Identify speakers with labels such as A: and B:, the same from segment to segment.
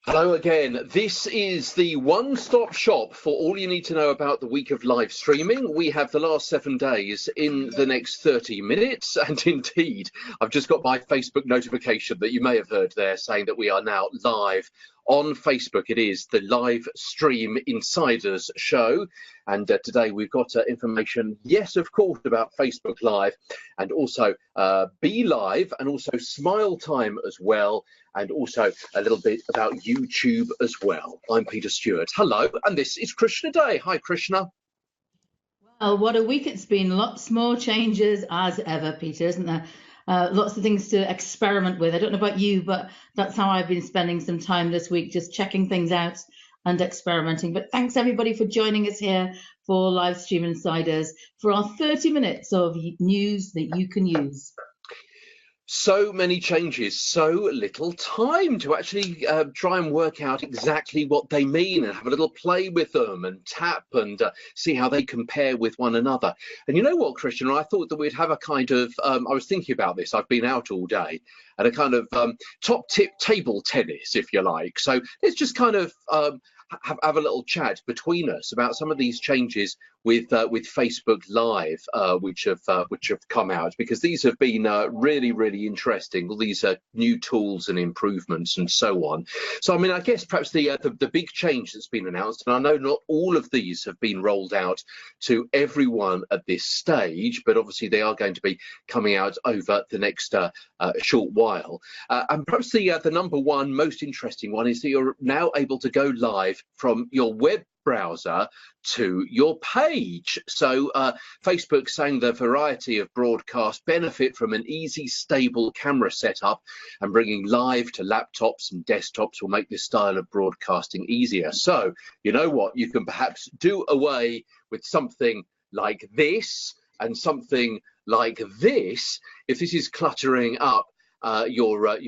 A: Hello again. This is the one-stop shop for all you need to know about the week of live streaming. We have the last 7 days in the next 30 minutes. And indeed, I've just got my Facebook notification that you may have heard there saying that we are now live on Facebook. It is the Live Stream Insiders show. And today we've got information, yes, of course, about Facebook Live and also Be Live and also Smiletime as well. And also a little bit about YouTube as well. I'm Peter Stewart. Hello, and this is Krishna Day. Hi, Krishna.
B: Well, what a week it's been. Lots more changes as ever, Peter, isn't there? Lots of things to experiment with. I don't know about you, but that's how I've been spending some time this week, just checking things out and experimenting. But thanks, everybody, for joining us here for Live Stream Insiders for our 30 minutes of news that you can use.
A: So many changes, so little time to actually try and work out exactly what they mean and have a little play with them and tap and see how they compare with one another. And you know what, Christian, I thought that we'd have a kind of, I was thinking about this, I've been out all day, and a kind of top tip table tennis, if you like. So let's just kind of have a little chat between us about some of these changes with Facebook Live, which have come out, because these have been really interesting. All these new tools and improvements and so on. So I mean, I guess perhaps the big change that's been announced, and I know not all of these have been rolled out to everyone at this stage, but obviously they are going to be coming out over the next short while. And perhaps the number one most interesting one is that you're now able to go live from your web browser to your page. So Facebook saying the variety of broadcast benefit from an easy, stable camera setup, and bringing live to laptops and desktops will make this style of broadcasting easier. So you know what, you can perhaps do away with something like this and something like this if this is cluttering up your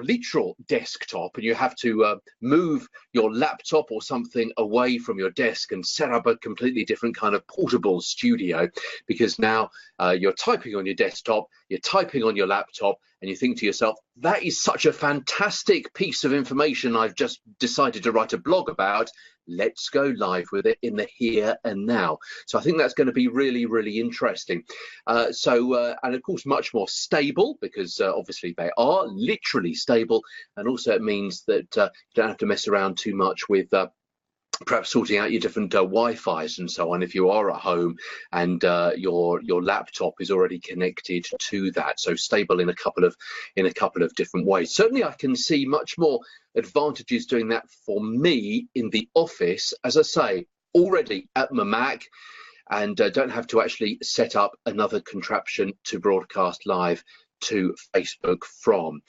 A: literal desktop, and you have to move your laptop or something away from your desk and set up a completely different kind of portable studio, because now you're typing on your desktop, you're typing on your laptop, and you think to yourself, that is such a fantastic piece of information I've just decided to write a blog about. Let's go live with it in the here and now. So I think that's going to be really interesting. And of course, much more stable, because obviously they are literally stable. And also it means that you don't have to mess around too much with perhaps sorting out your different Wi-Fi's and so on if you are at home and your laptop is already connected to that. So stable in a couple of different ways. Certainly I can see much more advantages doing that for me in the office, as I say, already at my Mac, and don't have to actually set up another contraption to broadcast live to Facebook from.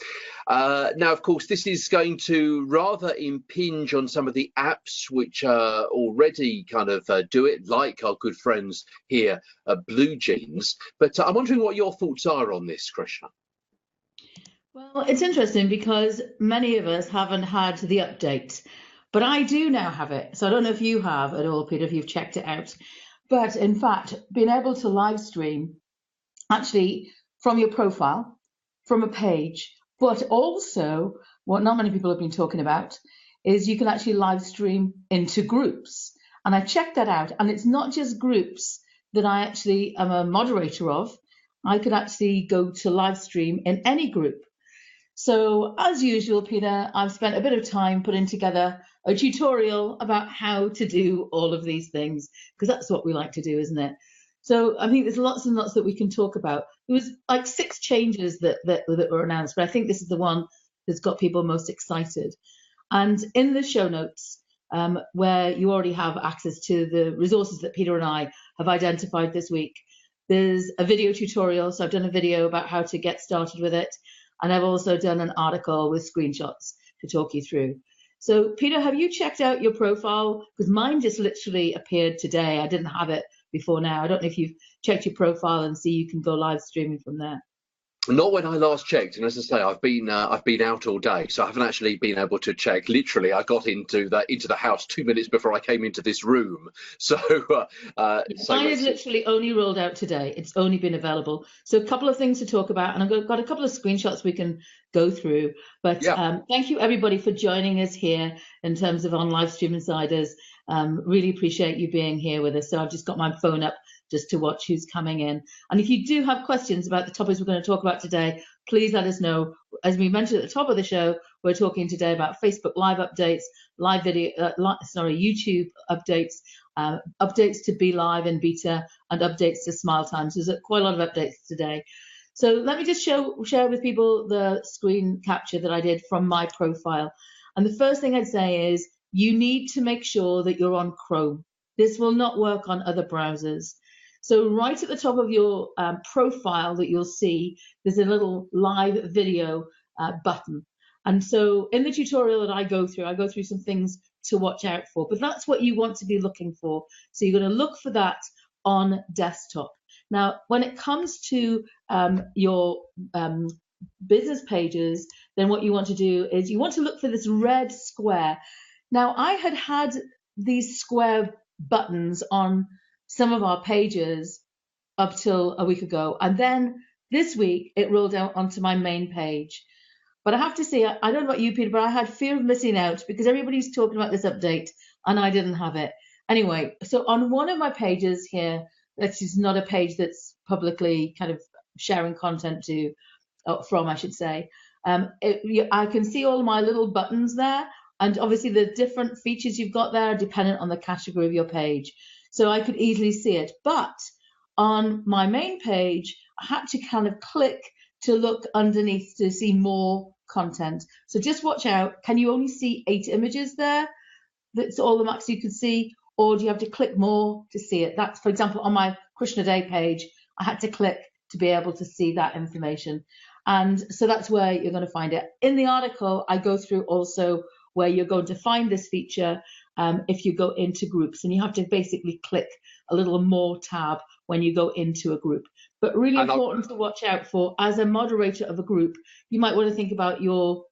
A: Now, of course, this is going to rather impinge on some of the apps which already kind of do it, like our good friends here at BlueJeans. But I'm wondering what your thoughts are on this, Krishna.
B: Well, it's interesting because many of us haven't had the update, but I do now have it. So I don't know if you have at all, Peter, if you've checked it out. But in fact, being able to live stream actually from your profile, from a page, but also what not many people have been talking about is you can actually live stream into groups. And I checked that out, and it's not just groups that I actually am a moderator of. I could actually go to live stream in any group. So as usual, Peter, I've spent a bit of time putting together a tutorial about how to do all of these things, because that's what we like to do, isn't it? So I think there's lots and lots that we can talk about. There was like 6 changes that were announced, but I think this is the one that's got people most excited. And in the show notes, where you already have access to the resources that Peter and I have identified this week, there's a video tutorial. So I've done a video about how to get started with it. And I've also done an article with screenshots to talk you through. So Peter, have you checked out your profile? Because mine just literally appeared today. I didn't have it before now. I don't know if you've checked your profile and see you can go live streaming from there.
A: Not when I last checked, and as I say, I've been out all day, so I haven't actually been able to check. Literally, I got into the house 2 minutes before I came into this room. So,
B: Mine is literally only rolled out today. It's only been available. So a couple of things to talk about, and I've got a couple of screenshots we can go through. But
A: yeah.
B: Thank you everybody for joining us here in terms of on Live Stream Insiders. Really appreciate you being here with us. So I've just got my phone up just to watch who's coming in. And if you do have questions about the topics we're going to talk about today, please let us know. As we mentioned at the top of the show, we're talking today about Facebook Live updates, live video, YouTube updates, updates to Be Live and Beta, and updates to Smiletime. So there's quite a lot of updates today. So let me just share with people the screen capture that I did from my profile. And the first thing I'd say is you need to make sure that you're on Chrome. This will not work on other browsers. So right at the top of your profile that you'll see, there's a little live video button. And so in the tutorial that I go through some things to watch out for, but that's what you want to be looking for. So you're going to look for that on desktop. Now, when it comes to your business pages, then what you want to do is you want to look for this red square. Now, I had these square buttons on some of our pages up till a week ago, and then this week it rolled out onto my main page. But I have to say, I don't know about you, Peter, but I had fear of missing out because everybody's talking about this update and I didn't have it. Anyway, so on one of my pages here, this is not a page that's publicly kind of sharing content from, I should say. I can see all my little buttons there, and obviously the different features you've got there are dependent on the category of your page. So I could easily see it. But on my main page, I had to kind of click to look underneath to see more content. So just watch out. Can you only see 8 images there? That's all the max you can see, or do you have to click more to see it? That's, for example, on my Krishna Day page, I had to click to be able to see that information. And so that's where you're going to find it. In the article, I go through also where you're going to find this feature if you go into groups, and you have to basically click a little more tab when you go into a group. But really important to watch out for, as a moderator of a group, you might want to think about your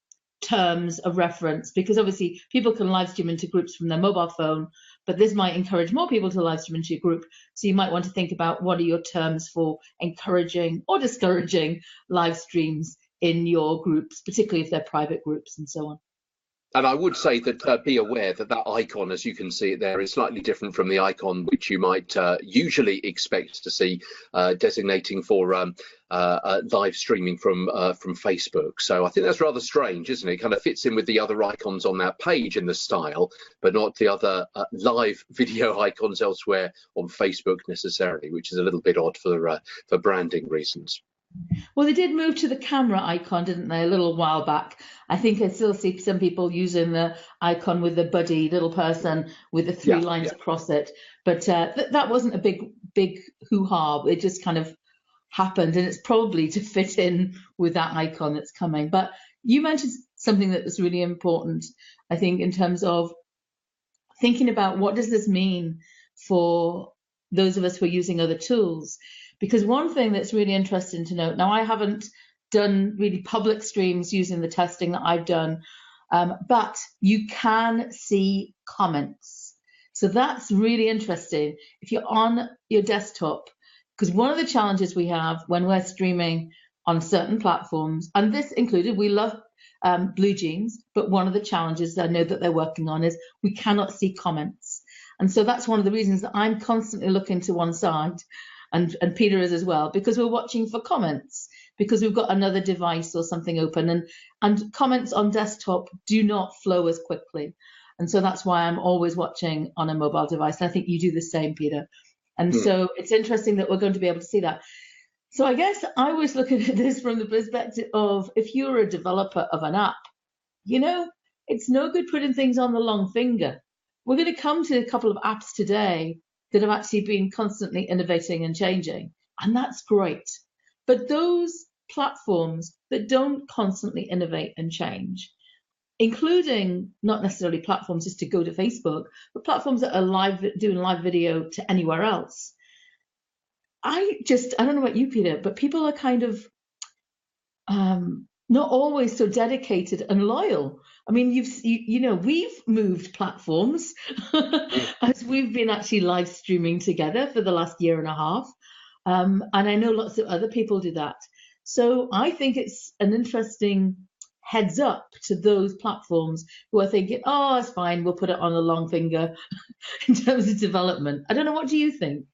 B: terms of reference, because obviously people can live stream into groups from their mobile phone, but this might encourage more people to live stream into your group. So you might want to think about what are your terms for encouraging or discouraging live streams in your groups, particularly if they're private groups and so on.
A: And I would say that be aware that that icon, as you can see it there, is slightly different from the icon which you might usually expect to see designating for live streaming from Facebook. So I think that's rather strange, isn't it? It kind of fits in with the other icons on that page in the style, but not the other live video icons elsewhere on Facebook necessarily, which is a little bit odd for branding reasons.
B: Well, they did move to the camera icon, didn't they, a little while back? I think I still see some people using the icon with the buddy little person with the 3 lines across it. But that wasn't a big hoo-ha. It just kind of happened, and it's probably to fit in with that icon that's coming. But you mentioned something that was really important, I think, in terms of thinking about what does this mean for those of us who are using other tools. Because one thing that's really interesting to note, now I haven't done really public streams using the testing that I've done, but you can see comments. So that's really interesting if you're on your desktop, because one of the challenges we have when we're streaming on certain platforms, and this included, we love BlueJeans, but one of the challenges I know that they're working on is we cannot see comments. And so that's one of the reasons that I'm constantly looking to one side, and Peter is as well, because we're watching for comments, because we've got another device or something open, and comments on desktop do not flow as quickly. And so that's why I'm always watching on a mobile device. And I think you do the same, Peter. And so it's interesting that we're going to be able to see that. So I guess I was looking at this from the perspective of, if you're a developer of an app, you know, it's no good putting things on the long finger. We're going to come to a couple of apps today that have actually been constantly innovating and changing, and that's great. But those platforms that don't constantly innovate and change, including not necessarily platforms just to go to Facebook, but platforms that are doing live video to anywhere else, I don't know about you, Peter, but people are kind of not always so dedicated and loyal. I mean, we've moved platforms as we've been actually live streaming together for the last year and a half. And I know lots of other people do that. So I think it's an interesting heads up to those platforms who are thinking, oh, it's fine, we'll put it on a long finger in terms of development. I don't know, what do you think?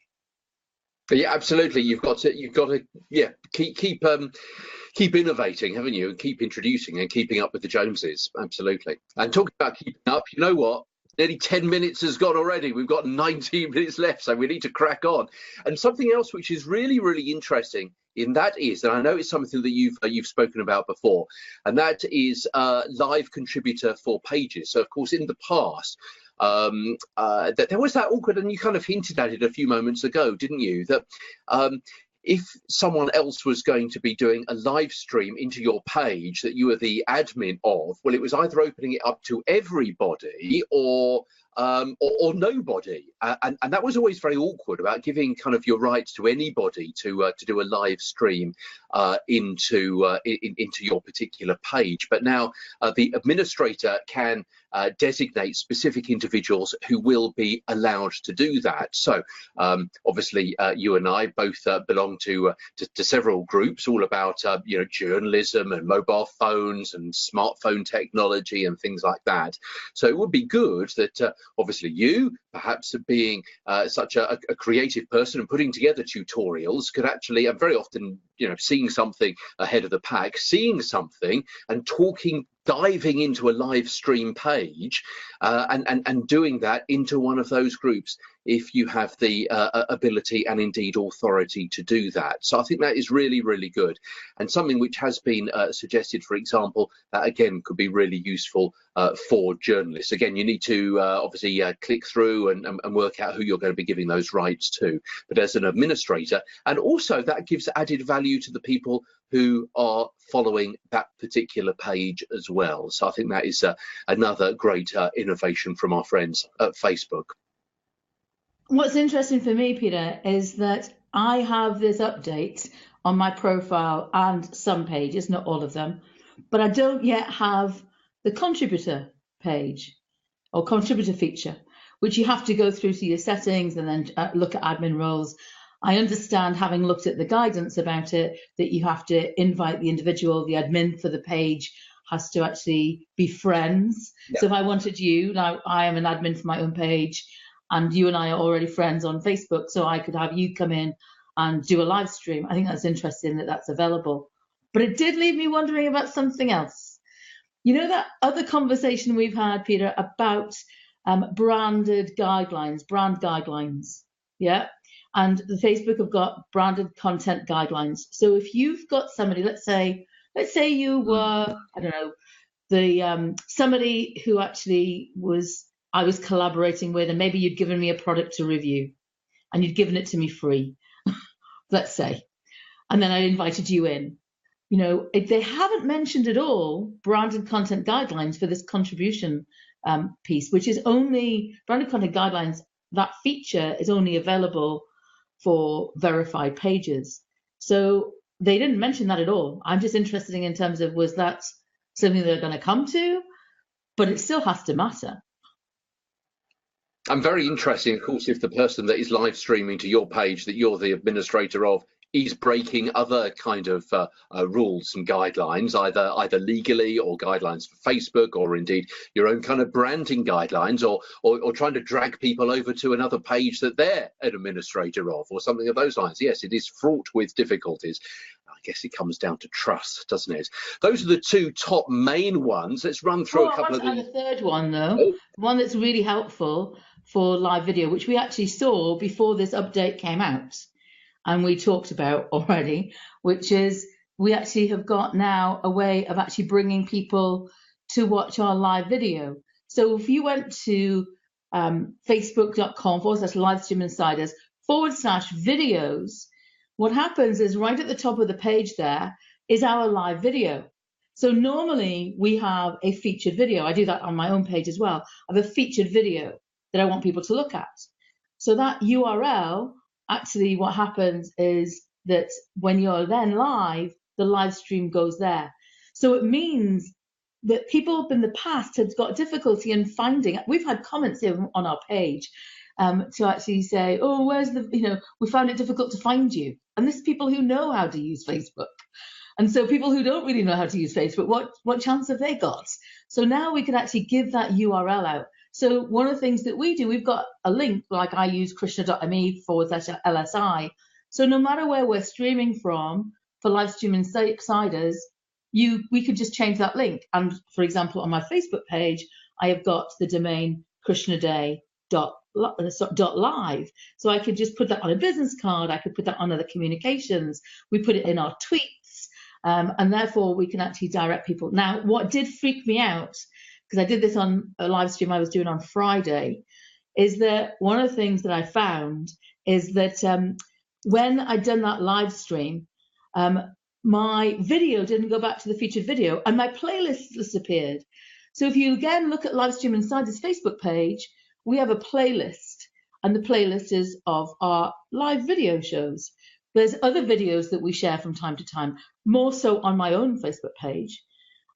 A: Yeah, absolutely. You've got to, yeah, keep innovating, haven't you? And keep introducing and keeping up with the Joneses. Absolutely. And talking about keeping up, you know what? Nearly 10 minutes has gone already. We've got 19 minutes left, so we need to crack on. And something else which is really, really interesting in that is, and I know it's something that you've spoken about before, and that is live contributor for pages. So, of course, in the past, that there was that awkward, and you kind of hinted at it a few moments ago, didn't you? That if someone else was going to be doing a live stream into your page that you were the admin of, well, it was either opening it up to everybody or nobody, and that was always very awkward about giving kind of your rights to anybody to do a live stream into your particular page. But now the administrator can designate specific individuals who will be allowed to do that. So obviously you and I both belong to several groups all about journalism and mobile phones and smartphone technology and things like that. So it would be good that obviously you, perhaps being such a creative person and putting together tutorials, could actually, and very often, seeing something ahead of the pack, seeing something and diving into a live stream page and doing that into one of those groups if you have the ability and indeed authority to do that. So I think that is really, really good, and something which has been suggested, for example, that again could be really useful for journalists. Again, you need to obviously click through and work out who you're going to be giving those rights to, but as an administrator, and also that gives added value to the people who are following that particular page as well. So I think that is another great innovation from our friends at Facebook.
B: What's interesting for me, Peter, is that I have this update on my profile and some pages, not all of them, but I don't yet have the contributor page or contributor feature, which you have to go through to your settings and then look at admin roles. I understand, having looked at the guidance about it, that you have to invite the individual, the admin for the page has to actually be friends. Yep. So if I wanted you, now I am an admin for my own page, and you and I are already friends on Facebook, so I could have you come in and do a live stream. I think that's interesting that that's available. But it did leave me wondering about something else. You know that other conversation we've had, Peter, about branded guidelines, brand guidelines, yeah? And the Facebook have got branded content guidelines. So if you've got somebody, let's say you were, I don't know, the somebody who actually I was collaborating with, and maybe you'd given me a product to review and you'd given it to me free, let's say, and then I invited you in. They haven't mentioned at all branded content guidelines for this contribution piece, which is only branded content guidelines. That feature is only available for verified pages. So they didn't mention that at all. I'm just interested in terms of, was that something they're going to come to? But it still has to matter.
A: I'm very interested, of course, if the person that is live streaming to your page that you're the administrator of is breaking other kind of rules and guidelines, either legally or guidelines for Facebook, or indeed your own kind of branding guidelines, or trying to drag people over to another page that they're an administrator of, or something of those lines. Yes, it is fraught with difficulties. I guess it comes down to trust, doesn't it? Those are the two top main ones. Let's run through a couple of these.
B: The third one, though, one that's really helpful for live video, which we actually saw before this update came out and we talked about already, which is we actually have got now a way of actually bringing people to watch our live video. So if you went to facebook.com/livestreaminsiders/videos, what happens is right at the top of the page there is our live video. So normally we have a featured video. I do that on my own page as well. I have a featured video that I want people to look at. So that URL, actually what happens is that when you're then live, the live stream goes there. So it means that people in the past have got difficulty in finding. We've had comments here on our page to actually say, oh, where's the, we found it difficult to find you. And this is people who know how to use Facebook. And so people who don't really know how to use Facebook, what chance have they got? So now we can actually give that URL out. So one of the things that we do, we've got a link, like I use krishna.me/LSI. So no matter where we're streaming from, for live streaming insiders, we could just change that link. And for example, on my Facebook page, I have got the domain krishnaday.live. So I could just put that on a business card. I could put that on other communications. We put it in our tweets. And therefore, we can actually direct people. Now, what did freak me out, because I did this on a live stream I was doing on Friday, is that one of the things that I found is that when I'd done that live stream, my video didn't go back to the featured video and my playlist disappeared. So if you again look at Livestream Insider's Facebook page, we have a playlist, and the playlist is of our live video shows. There's other videos that we share from time to time, more so on my own Facebook page.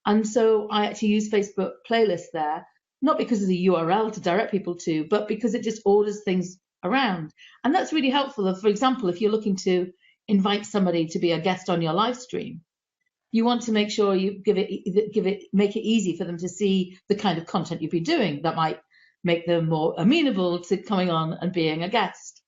B: And so I actually use Facebook playlists there, not because of the URL to direct people to, but because it just orders things around. And that's really helpful. For example, if you're looking to invite somebody to be a guest on your live stream, you want to make sure you make it easy for them to see the kind of content you've been doing that might make them more amenable to coming on and being a guest.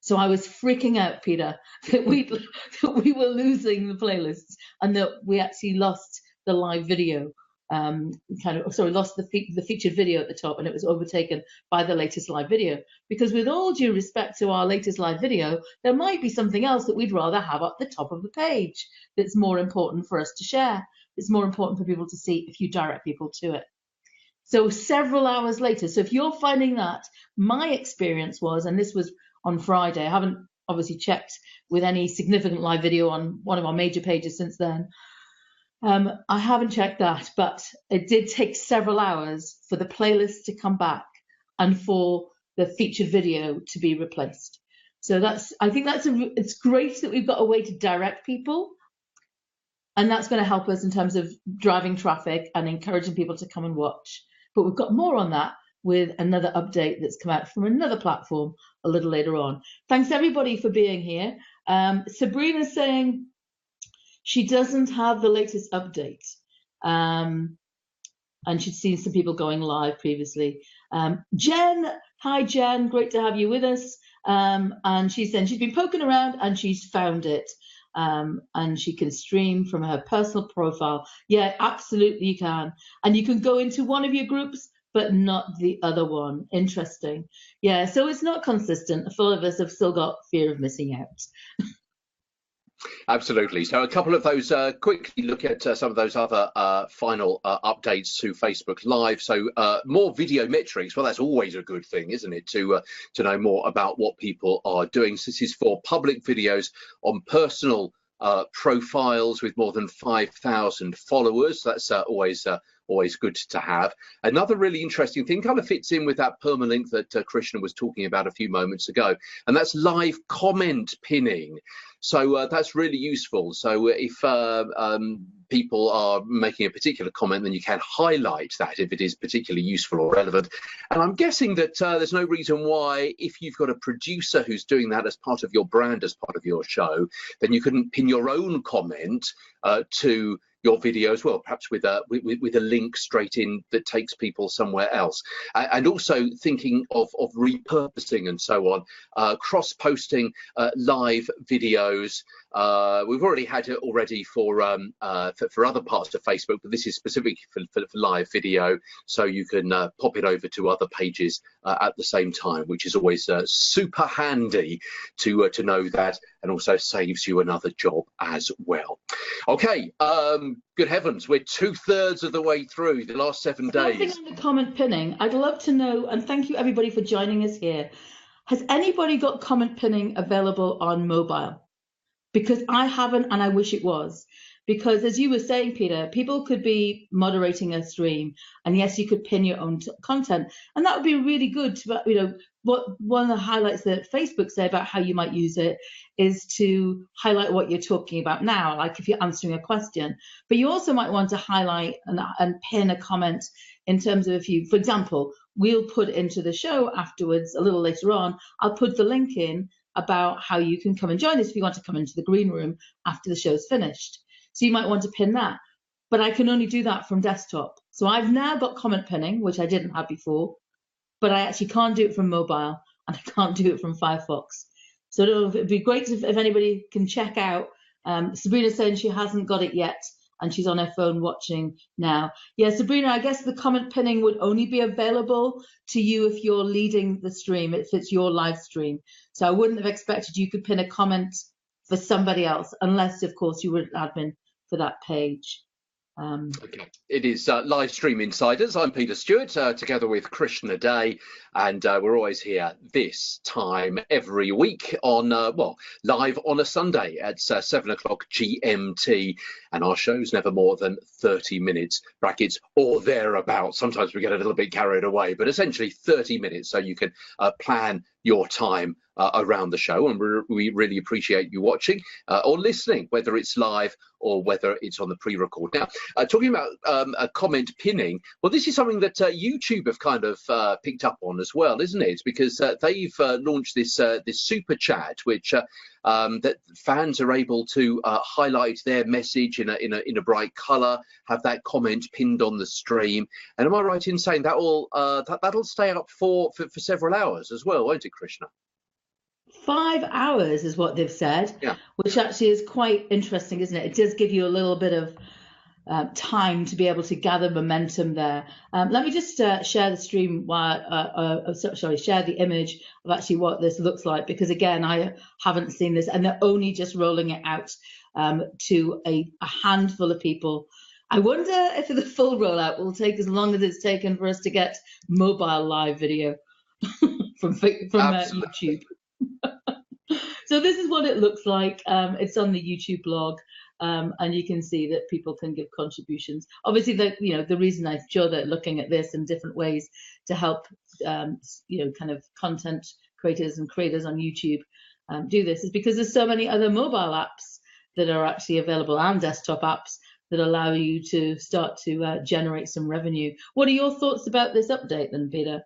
B: So I was freaking out, Peter, that we were losing the playlists and that we actually lost the live video. Lost the featured video at the top, and it was overtaken by the latest live video. Because with all due respect to our latest live video, there might be something else that we'd rather have at the top of the page that's more important for us to share. It's more important for people to see if you direct people to it. So several hours later, so if you're finding that, my experience was, and this was on Friday, I haven't obviously checked with any significant live video on one of our major pages since then. I haven't checked that, but it did take several hours for the playlist to come back and for the featured video to be replaced. So I think it's great that we've got a way to direct people, and that's going to help us in terms of driving traffic and encouraging people to come and watch. But we've got more on that with another update that's come out from another platform a little later on. Thanks everybody for being here. Sabrina's saying she doesn't have the latest update, and she'd seen some people going live previously. Jen, hi Jen, great to have you with us. And she said she's been poking around and she's found it, and she can stream from her personal profile. Yeah, absolutely you can. And you can go into one of your groups, but not the other one. Interesting. Yeah, so it's not consistent. A lot of us have still got fear of missing out.
A: Absolutely. So a couple of those, quickly look at some of those other final updates to Facebook Live. So more video metrics. Well, that's always a good thing, isn't it, to know more about what people are doing. So this is for public videos on personal profiles with more than 5,000 followers. That's always good to have. Another really interesting thing kind of fits in with that permalink that Krishna was talking about a few moments ago, and that's live comment pinning. So that's really useful. So if people are making a particular comment, then you can highlight that if it is particularly useful or relevant. And I'm guessing that there's no reason why, if you've got a producer who's doing that as part of your brand, as part of your show, then you couldn't pin your own comment to your video as well, perhaps with a link straight in that takes people somewhere else. And also thinking of repurposing and so on, cross-posting live videos. We've already had it already for other parts of Facebook, but this is specific for live video, so you can pop it over to other pages at the same time, which is always super handy to know that, and also saves you another job as well. Okay, good heavens, we're 2/3 of the way through the last 7 days.
B: One thing on the comment pinning, I'd love to know, and thank you everybody for joining us here. Has anybody got comment pinning available on mobile? Because I haven't, and I wish it was. Because as you were saying, Peter, people could be moderating a stream, and yes, you could pin your own content, and that would be really good to, one of the highlights that Facebook say about how you might use it is to highlight what you're talking about now, like if you're answering a question. But you also might want to highlight and pin a comment in terms of if you, for example, we'll put into the show afterwards, a little later on, I'll put the link in about how you can come and join us if you want to come into the green room after the show's finished. So you might want to pin that. But I can only do that from desktop. So I've now got comment pinning, which I didn't have before, but I actually can't do it from mobile and I can't do it from Firefox. So it'd be great if anybody can check out. Sabrina's saying she hasn't got it yet and she's on her phone watching now. Yeah, Sabrina, I guess the comment pinning would only be available to you if you're leading the stream, if it's your live stream. So I wouldn't have expected you could pin a comment for somebody else, unless, of course, you were an admin for that page.
A: Okay. It is Live Stream Insiders. I'm Peter Stewart, together with Krishna Day, and we're always here this time every week on, live on a Sunday at 7 o'clock GMT, and our show's never more than 30 minutes, brackets, or thereabouts. Sometimes we get a little bit carried away, but essentially 30 minutes, so you can plan your time around the show, and we really appreciate you watching or listening, whether it's live or whether it's on the pre-record. Now, talking about a comment pinning, well, this is something that YouTube have kind of picked up on as well, isn't it? Because they've launched this super chat, which that fans are able to highlight their message in a bright colour, have that comment pinned on the stream. And am I right in saying that that'll stay up for several hours as well, won't it, Krishna?
B: 5 hours is what they've said,
A: yeah,
B: which actually is quite interesting, isn't it? It does give you a little bit of time to be able to gather momentum there. Let me just share the stream, share the image of actually what this looks like, because again, I haven't seen this and they're only just rolling it out to a handful of people. I wonder if the full rollout will take as long as it's taken for us to get mobile live video from YouTube. So this is what it looks like. It's on the YouTube blog, and you can see that people can give contributions. Obviously, the reason I'm sure they're looking at this in different ways to help, kind of content creators and creators on YouTube do this is because there's so many other mobile apps that are actually available and desktop apps that allow you to start to generate some revenue. What are your thoughts about this update then, Peter?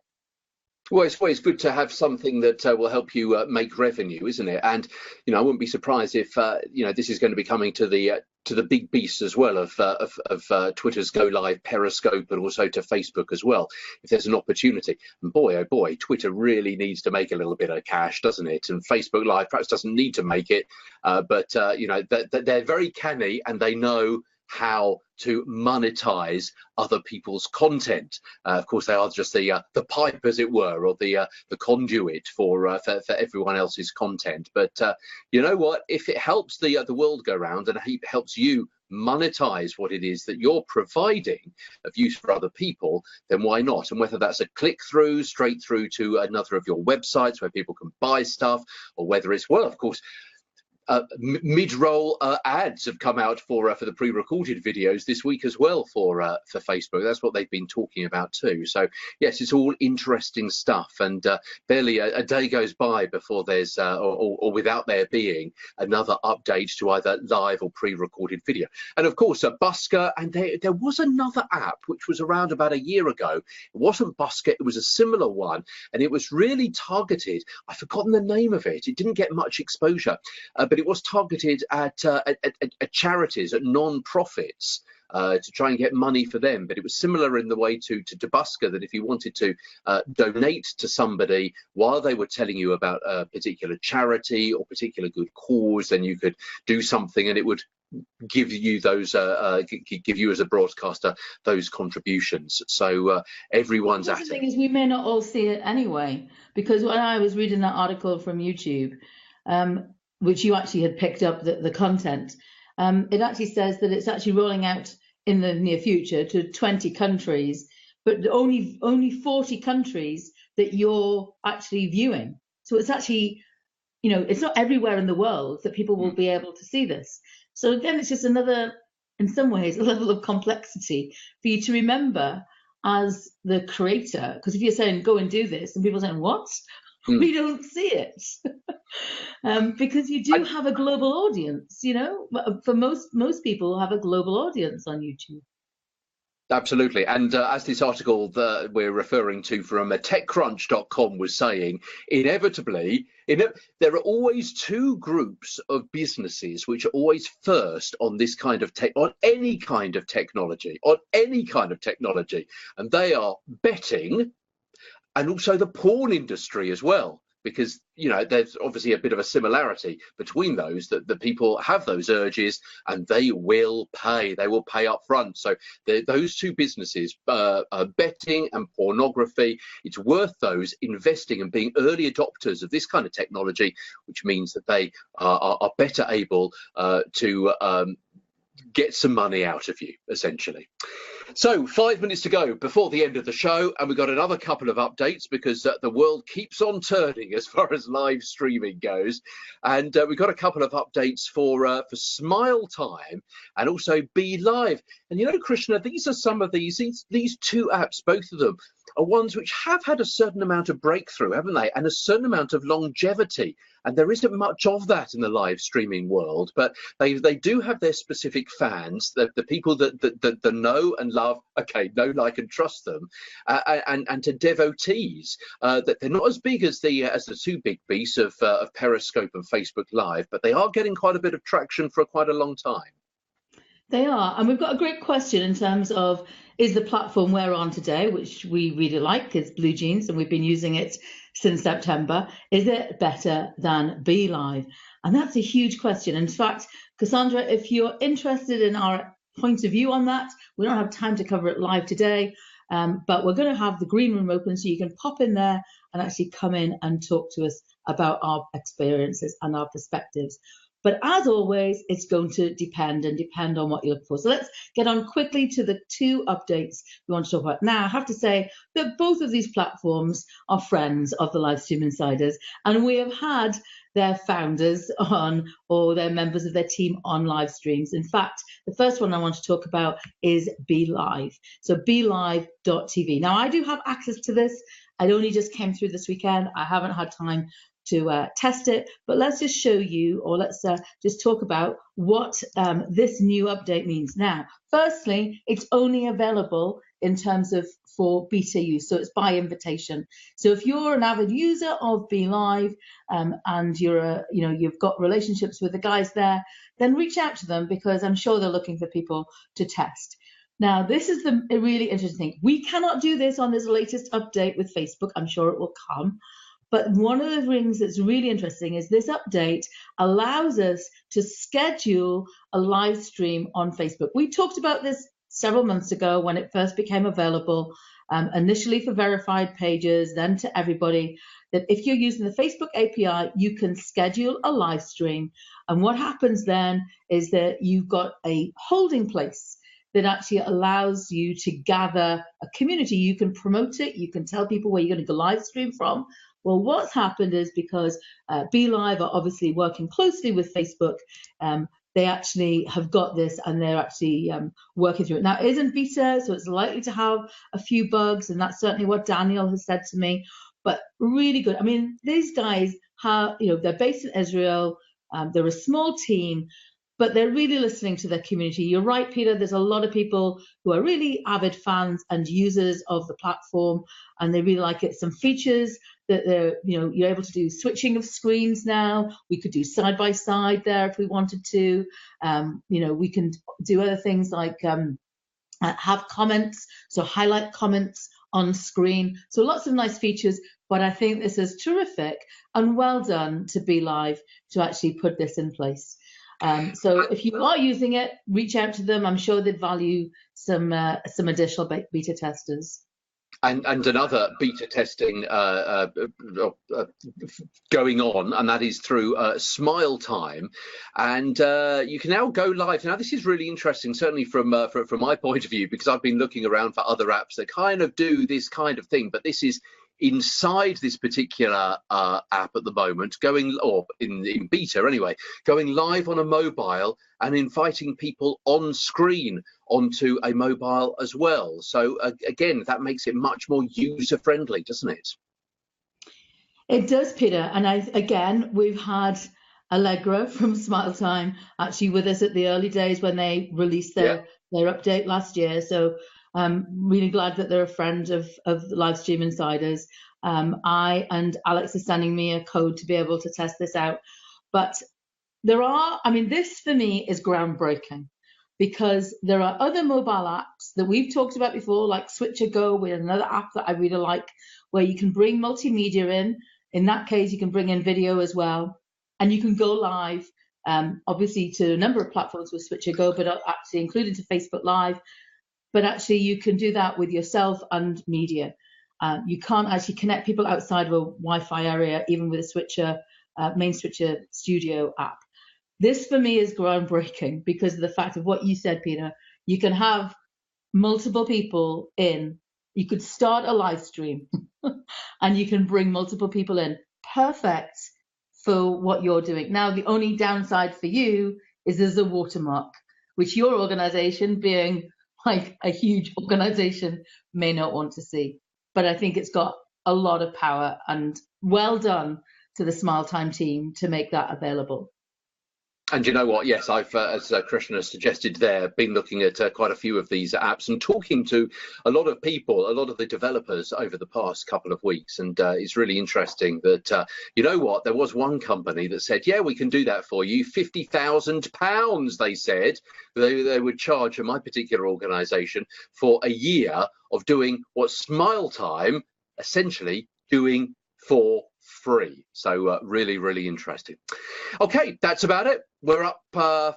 A: Well, it's always good to have something that will help you make revenue, isn't it? And I wouldn't be surprised if this is going to be coming to the big beast as well of Twitter's Go Live, Periscope, but also to Facebook as well. If there's an opportunity, and boy, oh boy, Twitter really needs to make a little bit of cash, doesn't it? And Facebook Live perhaps doesn't need to make it, but they're very canny and they know how to monetize other people's content. Of course, they are just the pipe, as it were, or the conduit for everyone else's content. But you know what? If it helps the world go round and it helps you monetize what it is that you're providing of use for other people, then why not? And whether that's a click through straight through to another of your websites where people can buy stuff, or whether it's, well, of course, mid-roll ads have come out for the pre-recorded videos this week as well for Facebook. That's what they've been talking about too. So yes, it's all interesting stuff, and barely a day goes by before there's or without there being another update to either live or pre-recorded video. And of course, Busker, and there was another app which was around about a year ago. It wasn't Busker, it was a similar one, and it was really targeted. I've forgotten the name of it. It didn't get much exposure, but it was targeted at charities, at non-profits, to try and get money for them. But it was similar in the way to Busker, that if you wanted to donate to somebody while they were telling you about a particular charity or particular good cause, then you could do something and it would give you those give you as a broadcaster those contributions. So everyone's at it.
B: The thing is, we may not all see it anyway, because when I was reading that article from YouTube, which you actually had picked up the content, it actually says that it's actually rolling out in the near future to 20 countries, but only 40 countries that you're actually viewing. So it's actually, it's not everywhere in the world that people will be able to see this. So again, it's just another, in some ways, a level of complexity for you to remember as the creator. Because if you're saying, go and do this, and people are saying, what?
A: Mm.
B: We don't see it. Because you do have a global audience, you know, for most people have a global audience on YouTube.
A: Absolutely. And as this article that we're referring to from techcrunch.com was saying, inevitably, there are always two groups of businesses which are always first on this kind of on any kind of technology, and they are betting and also the porn industry as well. Because, you know, there's obviously a bit of a similarity between those, that the people have those urges and they will pay up front. So those two businesses, betting and pornography, it's worth those investing and being early adopters of this kind of technology, which means that they are better able to get some money out of you, essentially. So 5 minutes to go before the end of the show, and we've got another couple of updates because the world keeps on turning as far as live streaming goes, and we've got a couple of updates for Smiletime and also BeLive. And you know, Krishna, these are some of these two apps, both of them are ones which have had a certain amount of breakthrough, haven't they, and a certain amount of longevity. And there isn't much of that in the live streaming world, but they do have their specific fans, the people that know and love, know, like, and trust them, and to devotees that they're not as big as the two big beasts of Periscope and Facebook Live, but they are getting quite a bit of traction for quite a long time.
B: They are, and we've got a great question in terms of, is the platform we're on today, which we really like, is BlueJeans, and we've been using it since September, is it better than BeLive? And that's a huge question. In fact, Cassandra, if you're interested in our point of view on that, we don't have time to cover it live today, but we're going to have the green room open so you can pop in there and actually come in and talk to us about our experiences and our perspectives. But as always, it's going to depend on what you look for. So let's get on quickly to the two updates we want to talk about. Now, I have to say that both of these platforms are friends of the Live Stream Insiders, and we have had their founders on, or their members of their team on live streams. In fact, the first one I want to talk about is BeLive. So BeLive.tv. Now, I do have access to this. It only just came through this weekend. I haven't had time to test it, but let's just show you, or let's just talk about what this new update means. Now, firstly, it's only available in terms of for beta use, so it's by invitation. So if you're an avid user of BeLive and you've got relationships with the guys there, then reach out to them, because I'm sure they're looking for people to test. Now, this is a really interesting thing. We cannot do this on this latest update with Facebook. I'm sure it will come. But one of the things that's really interesting is this update allows us to schedule a live stream on Facebook. We talked about this several months ago when it first became available, initially for verified pages, then to everybody, that if you're using the Facebook API, you can schedule a live stream. And what happens then is that you've got a holding place that actually allows you to gather a community. You can promote it, you can tell people where you're going to go live stream from. Well, what's happened is, because BeLive are obviously working closely with Facebook, they actually have got this and they're actually working through it. Now, it isn't beta, so it's likely to have a few bugs, and that's certainly what Daniel has said to me, but really good. I mean, these guys have, they're based in Israel, they're a small team, but they're really listening to their community. You're right, Peter, there's a lot of people who are really avid fans and users of the platform, and they really like it. Some features that you're able to do switching of screens now. We could do side by side there if we wanted to. We can do other things like have comments, so highlight comments on screen. So lots of nice features, but I think this is terrific and well done to BeLive to actually put this in place. So if you are using it, reach out to them. I'm sure they'd value some additional beta testers.
A: And another beta testing going on, and that is through Smiletime, and you can now go live. Now, this is really interesting, certainly from my point of view, because I've been looking around for other apps that kind of do this kind of thing, but this is inside this particular app at the moment, or in beta anyway, going live on a mobile and inviting people on screen onto a mobile as well. So again, that makes it much more user friendly, doesn't it?
B: It does, Peter. And again, we've had Allegra from Smiletime actually with us at the early days when they released
A: Yeah.
B: their update last year. So really glad that they're a friend of the Live Stream Insiders. I and Alex are sending me a code to be able to test this out. But this for me is groundbreaking because there are other mobile apps that we've talked about before, like Switcher Go, with another app that I really like, where you can bring multimedia in. In that case, you can bring in video as well, and you can go live, obviously to a number of platforms with Switcher Go, but actually including to Facebook Live. But actually, you can do that with yourself and media. You can't actually connect people outside of a Wi-Fi area, even with a Switcher, main Switcher Studio app. This for me is groundbreaking because of the fact of what you said, Peter. You can have multiple people in. You could start a live stream and you can bring multiple people in. Perfect for what you're doing. Now, the only downside for you is there's a watermark, which your organization, being like a huge organization, may not want to see. But I think it's got a lot of power, and well done to the Smiletime team to make that available.
A: And you know what? Yes, I've, as Krishna suggested there, been looking at quite a few of these apps and talking to a lot of people, a lot of the developers over the past couple of weeks. And it's really interesting that, you know what, there was one company that said, yeah, we can do that for you. £50,000, they said, they would charge my particular organisation for a year of doing what Smiletime essentially doing for free. So really, really interesting. Okay, that's about it. We're up for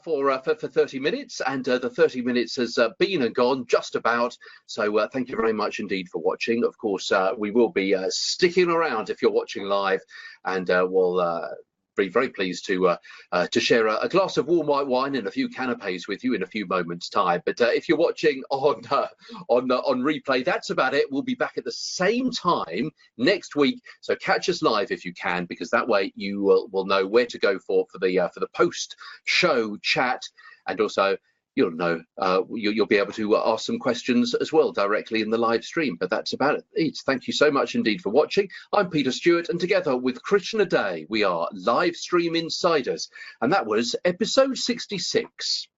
A: 30 minutes, and the 30 minutes has been and gone just about. So thank you very much indeed for watching. Of course, we will be sticking around if you're watching live, and we'll be very pleased to share a glass of warm white wine and a few canapes with you in a few moments' time. But if you're watching on replay, that's about it. We'll be back at the same time next week. So catch us live if you can, because that way you will know where to go for the post-show chat, and also you'll know you'll be able to ask some questions as well directly in the live stream. But that's about it. Thank you so much indeed for watching. I'm Peter Stewart, and together with Krishna Day, we are Live Stream Insiders, and that was episode 66.